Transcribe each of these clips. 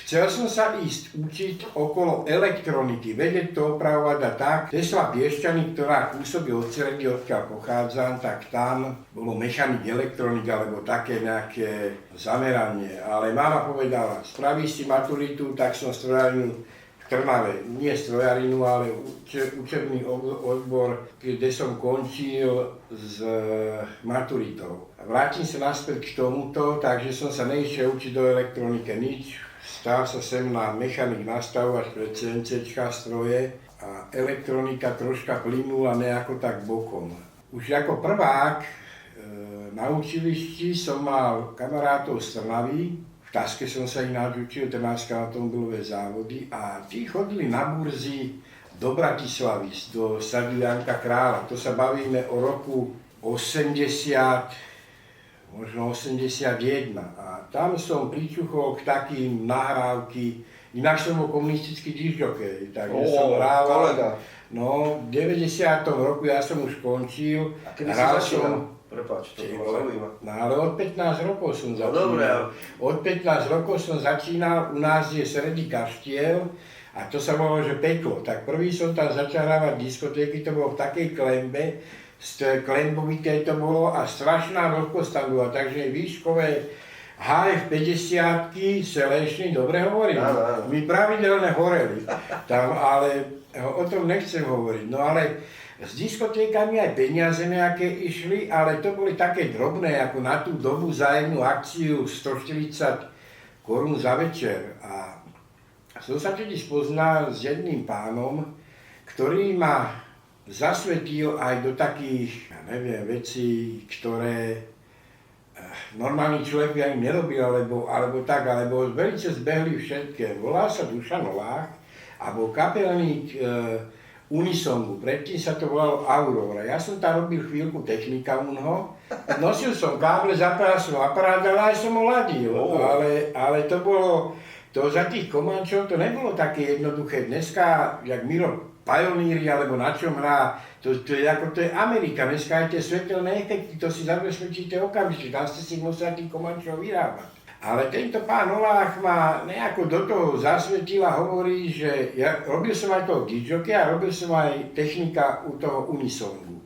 Chcel som sa ísť učiť okolo elektroniky, vedieť to opravovať a tak. Tesla Piešťany, ktorá pôsobí od Ceredy, odkiaľ pochádzam, tak tam bolo mechanik elektronika, alebo také nejaké zameranie. Ale mama povedala, spravíš si maturitu, tak som strojarinu v Trnave, nie strojarinu, ale učebný odbor, kde som končil s maturitou. Vrátim sa naspäť k tomuto, takže som sa neišiel učiť do elektronike nič. Stal sa sem na mechanik nastavovať pre CNCčka stroje a elektronika troška plynula nejako tak bokom. Už ako prvák na učilišti som mal kamarátov z Trnavy, v Taske som sa ináč učil, Trnavské automobilové závody a tí chodili na burzy do Bratislavy, do sadu Janka Kráľa. To sa bavíme o roku 80, možno 81. A tam som pričuchol k takým nahrávky, inak som bol komunistický dižďokej, takže som hrával. No, v 90. roku ja som už končil. A kedy si začínal? Prepáč, to bolo zaujímavé. No ale od 15 rokov som začínal. No dobre. Od 15 rokov som začínal, u nás je Sredý Kaštiel a to sa volalo, že peklo. Tak prvý som tam začal hrávať diskotéky, to bolo v takej klembe, klembovité to bolo a strašná vlhkosť tam bola, takže výškové HF 50-ky selešný, dobre hovorím, my pravidelne horeli tam, ale o tom nechcem hovoriť, no ale s diskotékami aj peniaze nejaké išli, ale to boli také drobné, ako na tú dobu za jednu akciu 140 korún za večer a som sa tedy spoznal s jedným pánom, ktorý ma zasvetil aj do takých, ja neviem, vecí, ktoré normálny človek by ani nerobil, alebo veľmi zbehli všetké. Volal sa Dušan Novák a bol kapelník Unisongu, predtým sa to volalo Aurora. Ja som tam robil chvíľku technika unho, nosil som káble, zapájal som aparát, ale aj som ho ladil, ale to bolo, to za tých Komančov to nebolo také jednoduché. Dneska, jak Miro Pioneery, alebo na čom hrá, to je Amerika, dneska aj tie svetelné efekty, to si zabezpečíte okamžite, tam ste si museli tých Komančov vyrábať. Ale tento pán Novák ma nejako do toho zasvetil a hovorí, že ja robil som aj toho dižďokeja a robil som aj technika u toho Unisongu.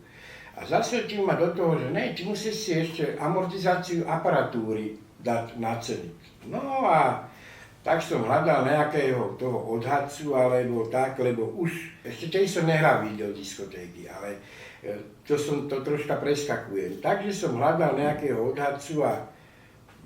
A zasvetil ma do toho, že ne, ty musíš si ešte amortizáciu aparatúry dať na ceny. No a tak som hľadal nejakého toho odhadcu, alebo tak, lebo už, ešte tej som nehral videodiskotéky, ale to troška preskakujem. Takže som hľadal nejakého odhadcu a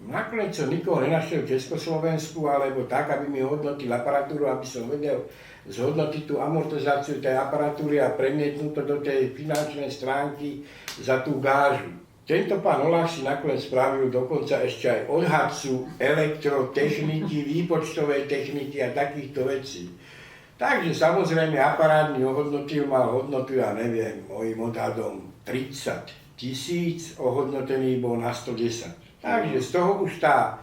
nakoniec som nikoho nenašiel v Československu, alebo tak, aby mi hodnotil aparatúru, aby som vedel zhodnotiť tú amortizáciu tej aparatúry a premietnúť to do tej finančnej stránky za tú gážu. Tento pán Olach si nakoniec spravil dokonca ešte aj odhadcu elektrotechniky, výpočtovej techniky a takýchto vecí. Takže samozrejme aparát mi ohodnotil, mal hodnotu, ja neviem, mojím odhadom 30 000, ohodnotený bol na 110. Takže z toho už tá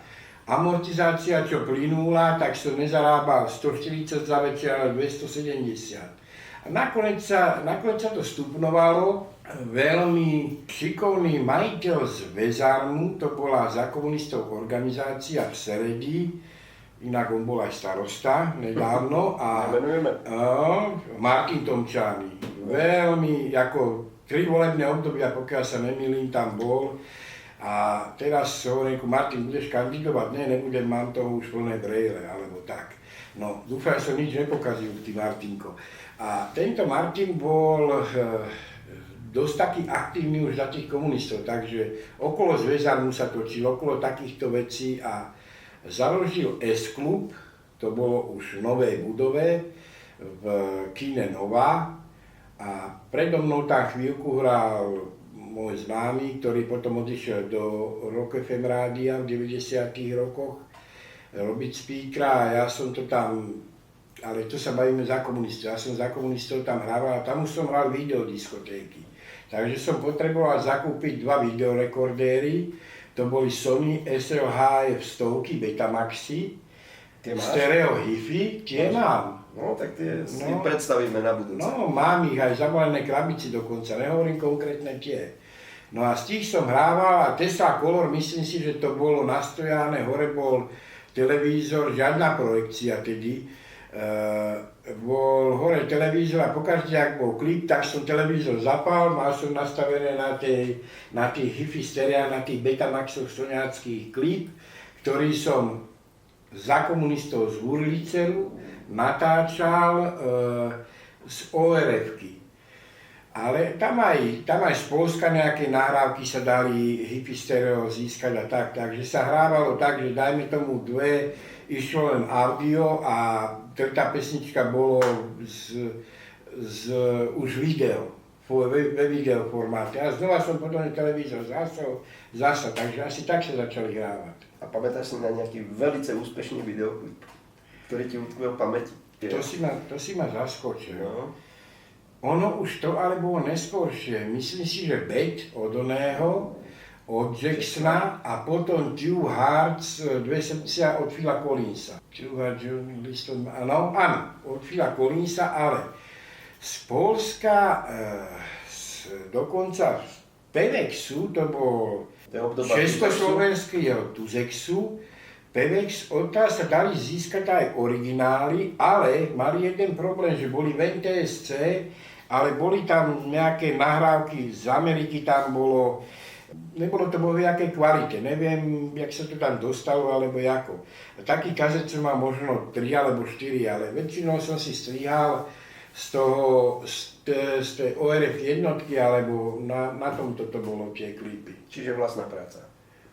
amortizácia, čo plynula, tak som nezarábal 140 za večer, ale 270. A nakoniec sa to stupnovalo. Veľmi šikovný majiteľ z Vezarmu, to bola za komunistov organizácia v Seredi, inak on bol aj starosta nedávno, a Martin Tomčány. Veľmi, ako 3 volebné obdobia, pokiaľ sa nemýlim, tam bol. A teraz hovorím, Martin, budeš kandidovať? Nie, nebudem, mám toho už plné brejle, alebo tak. No, dúfam, že som nič nepokazil, ty Martinko. A tento Martin bol dosť taký aktívny už za tých komunistov, takže okolo Zväzarmu sa točil, okolo takýchto vecí a založil S-klub, to bolo už v novej budove v kine Nova a predo mnou tam chvíľku hral môj známy, ktorý potom odišiel do Rock FM rádia v 90. rokoch robiť speakera a ja som to tam, ale to sa bavíme za komunistov, ja som za komunistov tam hrával a tam už som hral videodiskotéky. Takže som potreboval zakúpiť 2 videorekordéry, to boli Sony SLHF 100 Betamaxy, stereo Hi-Fi, tie mám. No tak tie si predstavíme na budúce. No mám ich aj zabalené krabici dokonca, nehovorím konkrétne tie. No a z tých som hrával a Tesla Color, myslím si, že to bolo nastrojané, hore bol televízor, žiadna projekcia tedy. Bol hore televízor a pokaždé, ak bol klip, tak som televízor zapal, mal som nastavené na tých hi-fi stereách, na tých Betamaxoch soňáckých klip, ktorý som za komunistov z Hurliceru natáčal z ORF-ky. Ale tam aj z Polska nejaké nahrávky sa dali hippie stereo získať a tak, takže sa hrávalo tak, že dajme tomu dve, išlo len audio a tá pesnička bolo už video, ve video formáte. A znova som potom televízor zasa, takže asi tak sa začali hrávať. A pamätáš si na nejaký velice úspešný videoklip, ktorý ti utkvel v pamäti? To si ma zaskočil. No. Ono už to ale bolo neskôršie. Myslím si, že Bad od oného, od Jacksona a potom Two Hearts, Dve srdcia od Phila Collinsa. Two Hearts, áno, od Phila Collinsa, ale z Polska, dokonca z Pevexu, to bol československý Tuzexu, Pevex, odtiaľ sa dali získať aj originály, ale mali jeden problém, že boli v NTSC, ale boli tam nejaké nahrávky z Ameriky, tam nebolo to vo nejakej kvalite, neviem, jak sa to tam dostalo, alebo ako. A taký kazet som mal možno 3 alebo 4, ale väčšinou som si strihal z tej ORF jednotky, alebo na tomto to bolo tie klipy. Čiže vlastná práca.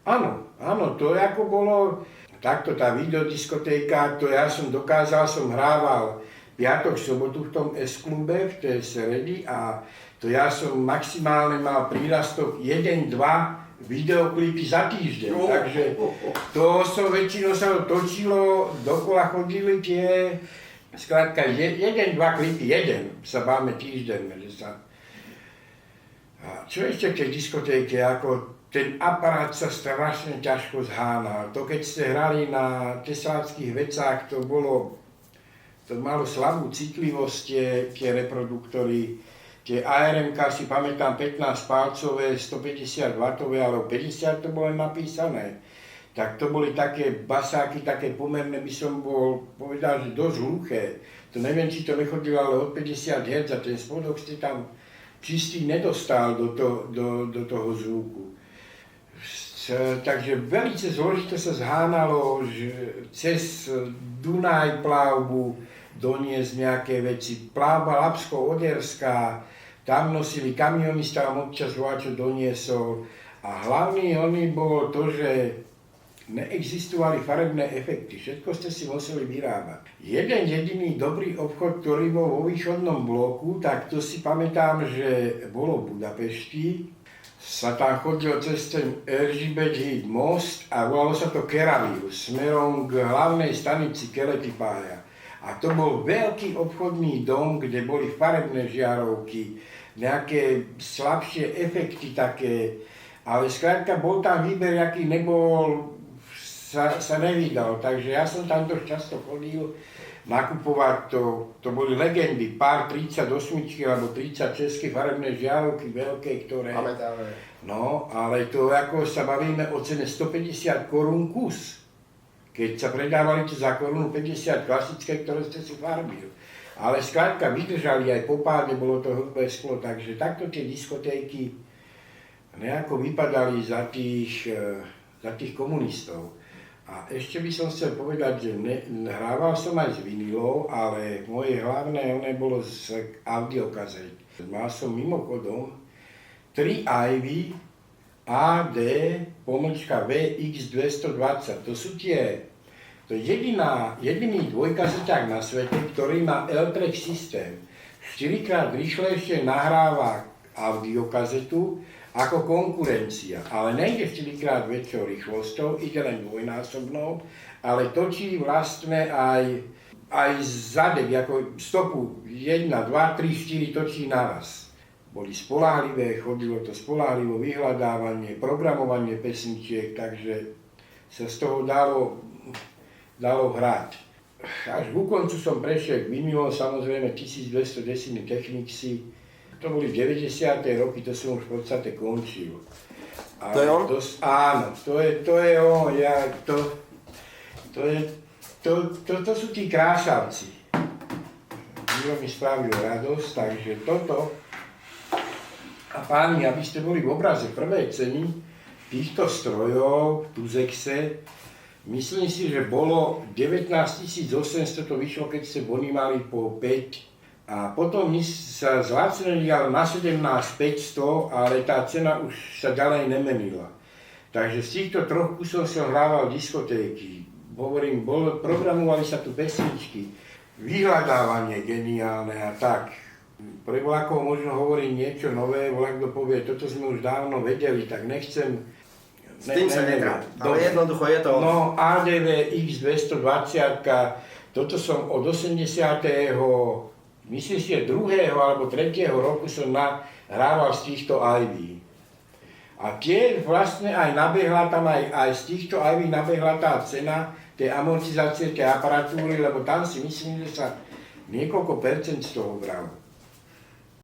Áno, to ako bolo, takto tá videodiskotéka, to ja som dokázal, som hrával piatok, sobotu v tom S-klube, v tej Seredi a to ja som maximálne mal prírastok 1-2 videoklipy za týždeň, takže to som väčšinou sa točilo, dokola chodili tie, skrátka 1-2 klipy, sa báme týždenne, že sa... A čo ešte v tej diskotéke, ako ten aparát sa strašne ťažko zhánal. To keď ste hrali na tesláckých vecách, to malo slabú citlivosť, tie reproduktory. Tie ARM-ka si pamätám 15-palcové, 150W, alebo 50 to bolo napísané. Tak to boli také basáky, také pomerné, by som povedal, že dosť hluché. To neviem, či to nechodilo, ale od 50 Hz a ten spodok ste tam čistý nedostal do toho zvuku. Takže veľmi zložito sa zhánalo, že cez Dunaj plavbu doniesť nejaké veci. Plavba Lapsko-Oderská, tam nosili kamionista, tam občas voľačo doniesol. A hlavný bolo to, že neexistovali farebné efekty, všetko ste si museli vyrábať. Jeden jediný dobrý obchod, ktorý bol vo východnom bloku, tak to si pamätám, že bolo v Budapešti. Sa tam chodilo cez ten Erzsébet most a volalo sa to Keravil, smerom k hlavnej stanici Keletipája. A to bol veľký obchodný dom, kde boli farebné žiarovky, nejaké slabšie efekty také, ale skrátka bol tam výber, aký nebol, sa nevydal, takže ja som tam dosť často chodil nakupovať, to boli legendy, pár 38 alebo 30 české farebné žiarovky veľké, ktoré... No, ale to ako sa bavíme o cene 150 korún kus. Keď sa predávali to za korunu 50 klasické, ktoré ste si farbil. Ale skrátka vydržali aj po páde, bolo to hrubé sklo, takže takto tie diskotéky nejako vypadali za tých komunistov. A ešte by som chcel povedať, že hrával som aj s vinilou, ale moje hlavné bolo z audiokazet. Mal som mimochodom 3 Ivy AD VX220. To je jediný dvojkazeťák na svete, ktorý má L-Track systém. 4-krát rýchlejšie nahráva audiokazetu ako konkurencia, ale nejde 4-krát väčšou rýchlosťou, ide len dvojnásobnou, ale točí vlastne aj zadek, ako stopu 1, 2, 3, 4 točí naraz. Boli spoľahlivé, chodilo to spoľahlivo, vyhľadávanie, programovanie pesničiek, takže sa z toho dalo hrať. Až ku koncu som prešiel k vinilom, samozrejme 1210 Technicsy. To boli 90. roky, to som už v podstate končil. To je on? Áno, to je on. To sú tí krášavci. Miro mi spravil radosť, takže toto. A páni, aby ste boli v obraze prvej ceny týchto strojov v Tuzexe, myslím si, že bolo 19 800, to vyšlo, keď ste bony mali po 5. A potom sa zlacnili ale na 17 500, ale tá cena už sa ďalej nemenila. Takže z týchto troch kusov som hrával diskotéky. Hovorím, programovali sa tu pesničky, vyhľadávanie geniálne a tak. Pre voľakov možno hovorím niečo nové, voľak kto povie, toto sme už dávno vedeli, tak nechcem... S tým sa nedá, ale jednoducho je to... No, ADV X220, toto som od 80. myslím si, že 2. alebo 3. roku som nahrával z týchto IV. A tie vlastne aj nabehla tam, aj z týchto IV nabehla tá cena tej amortizácie, tej aparatúry, lebo tam si myslím, že sa niekoľko percent z toho bralo.